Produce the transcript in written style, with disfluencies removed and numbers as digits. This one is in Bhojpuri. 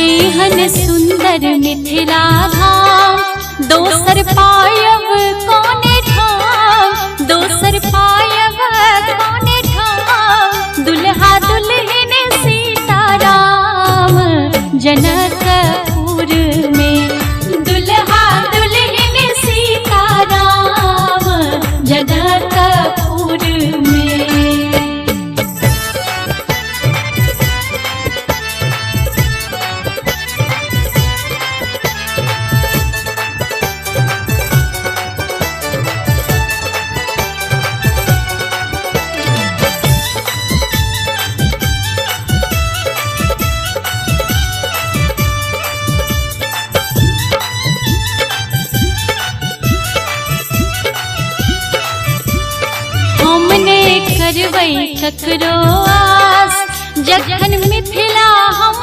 एहन सुंदर मिथिला धाम, दोसर पायब कौने ठाम, दोसर पायब कौने ठाम। दुल्हा दुल्हन सीताराम जनकपुर में, दुल्हा दुल्हन सीताराम जनकपुर में। करबै ककरो आस, जखन मिथिला हम